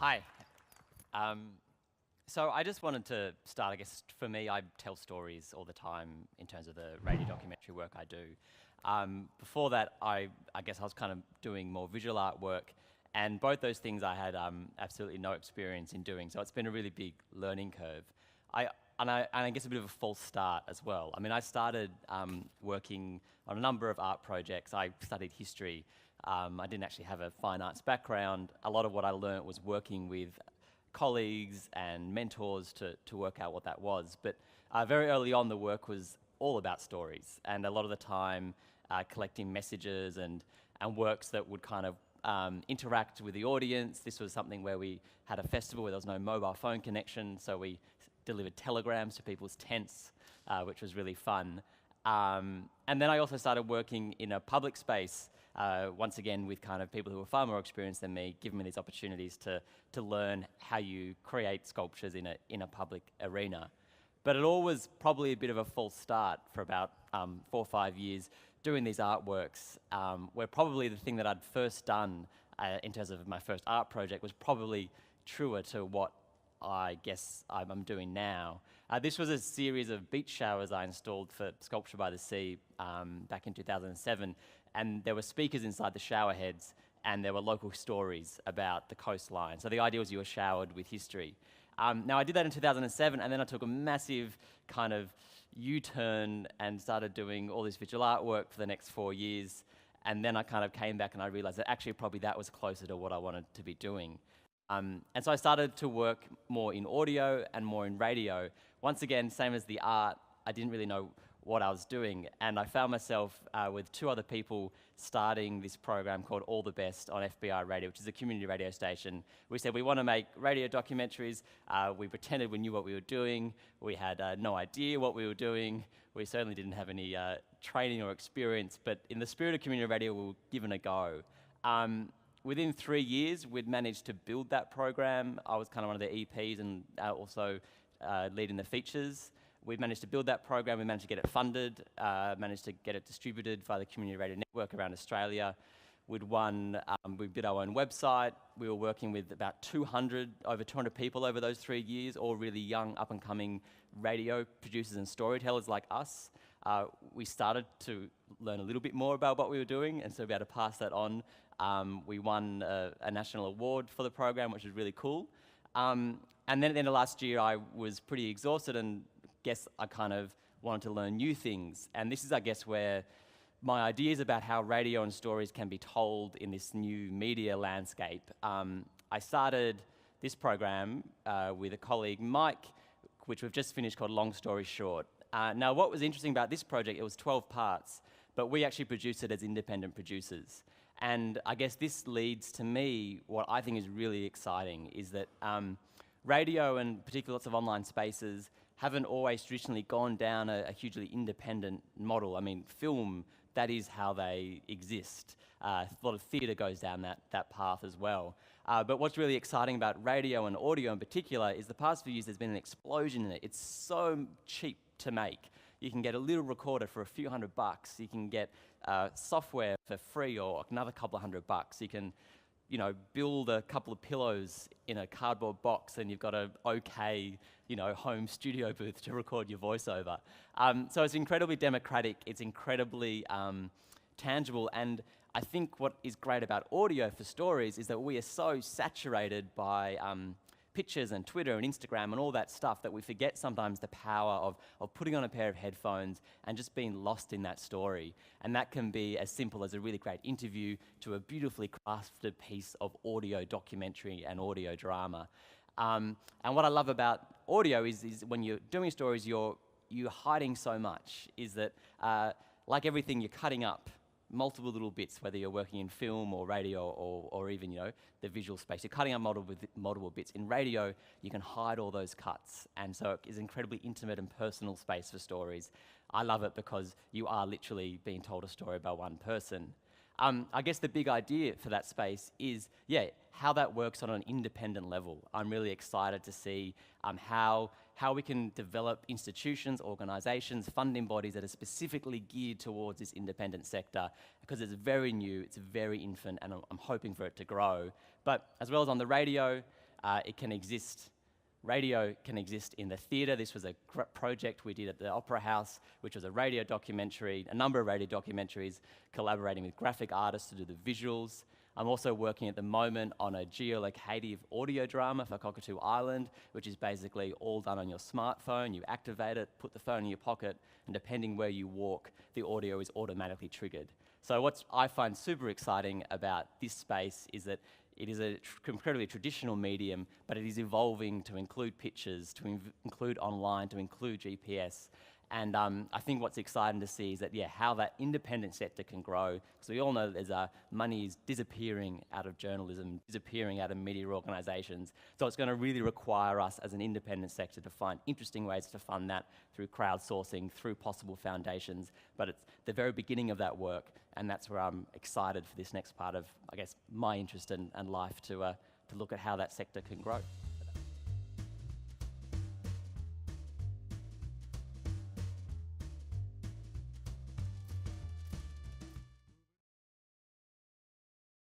Hi. So I just wanted to start, I guess, for me, I tell stories all the time in terms of the radio documentary work I do. Before that, I guess I was kind of doing more visual art work, and both those things I had absolutely no experience in doing, so it's been a really big learning curve. And I guess a bit of a false start as well. I mean, I started working on a number of art projects. I studied history. I didn't actually have a fine arts background. A lot of what I learnt was working with colleagues and mentors to work out what that was. But very early on, the work was all about stories, and a lot of the time collecting messages and works that would kind of interact with the audience. This was something where we had a festival where there was no mobile phone connection, so we delivered telegrams to people's tents, which was really fun. And then I also started working in a public space, once again with kind of people who were far more experienced than me, giving me these opportunities to learn how you create sculptures in a public arena. But it all was probably a bit of a false start for about 4 or 5 years doing these artworks, where probably the thing that I'd first done in terms of my first art project was probably truer to what I guess I'm doing now. This was a series of beach showers I installed for Sculpture by the Sea back in 2007, and there were speakers inside the shower heads, and there were local stories about the coastline. So the idea was you were showered with history. Now I did that in 2007, and then I took a massive kind of U-turn and started doing all this visual artwork for the next 4 years, and then I kind of came back and I realized that actually probably that was closer to what I wanted to be doing. And so I started to work more in audio and more in radio. Once again, same as the art, I didn't really know what I was doing, and I found myself with 2 other people starting this program called All the Best on FBR Radio, which is a community radio station. We said we want to make radio documentaries. We pretended we knew what we were doing. We had no idea what we were doing. We certainly didn't have any training or experience, but in the spirit of community radio, we were given a go. Within 3 years, we'd managed to build that program. I was kind of one of the EPs and also leading the features. We've managed to build that program, we managed to get it funded, managed to get it distributed via the Community Radio Network around Australia. We did our own website. We were working with about over 200 people over those 3 years, all really young, up-and-coming radio producers and storytellers like us. We started to learn a little bit more about what we were doing, and so to be able to pass that on. We won a national award for the program, which was really cool. And then at the end of last year, I was pretty exhausted and guess I kind of wanted to learn new things. And this is, I guess, where my ideas about how radio and stories can be told in this new media landscape. I started this program with a colleague, Mike, which we've just finished, called Long Story Short. Now, what was interesting about this project, it was 12 parts, but we actually produced it as independent producers. And I guess this leads to me, what I think is really exciting, is that radio and particularly lots of online spaces haven't always traditionally gone down a hugely independent model. I mean, film, that is how they exist. A lot of theatre goes down that path as well. But what's really exciting about radio and audio in particular is the past few years there's been an explosion in it. It's so cheap to make. You can get a little recorder for a few $100. You can get software for free or another couple of $100. You can, build a couple of pillows in a cardboard box and you've got an okay, home studio booth to record your voiceover. So it's incredibly democratic, it's incredibly tangible, and I think what is great about audio for stories is that we are so saturated by pictures and Twitter and Instagram and all that stuff that we forget sometimes the power of putting on a pair of headphones and just being lost in that story. And that can be as simple as a really great interview to a beautifully crafted piece of audio documentary and audio drama. And what I love about audio is when you're doing stories, you're hiding so much, is that like everything, you're cutting up multiple little bits, whether you're working in film or radio or even, the visual space. You're cutting up multiple bits. In radio, you can hide all those cuts, and so it's an incredibly intimate and personal space for stories. I love it because you are literally being told a story by one person. I guess the big idea for that space is, how that works on an independent level. I'm really excited to see how we can develop institutions, organisations, funding bodies that are specifically geared towards this independent sector, because it's very new, it's very infant, and I'm hoping for it to grow. But as well as on the radio, It can exist. Radio can exist in the theatre. This was a project we did at the Opera House, which was a radio documentary, a number of radio documentaries, collaborating with graphic artists to do the visuals. I'm also working at the moment on a geolocative audio drama for Cockatoo Island, which is basically all done on your smartphone. You activate it, put the phone in your pocket, and depending where you walk, the audio is automatically triggered. So what I find super exciting about this space is that it is an incredibly traditional medium, but it is evolving to include pictures, to include online, to include GPS. And I think what's exciting to see is that, yeah, how that independent sector can grow. Because we all know that there's money is disappearing out of journalism, disappearing out of media organisations. So it's going to really require us as an independent sector to find interesting ways to fund that through crowdsourcing, through possible foundations. But it's the very beginning of that work, and that's where I'm excited for this next part of, I guess, my interest and life to look at how that sector can grow.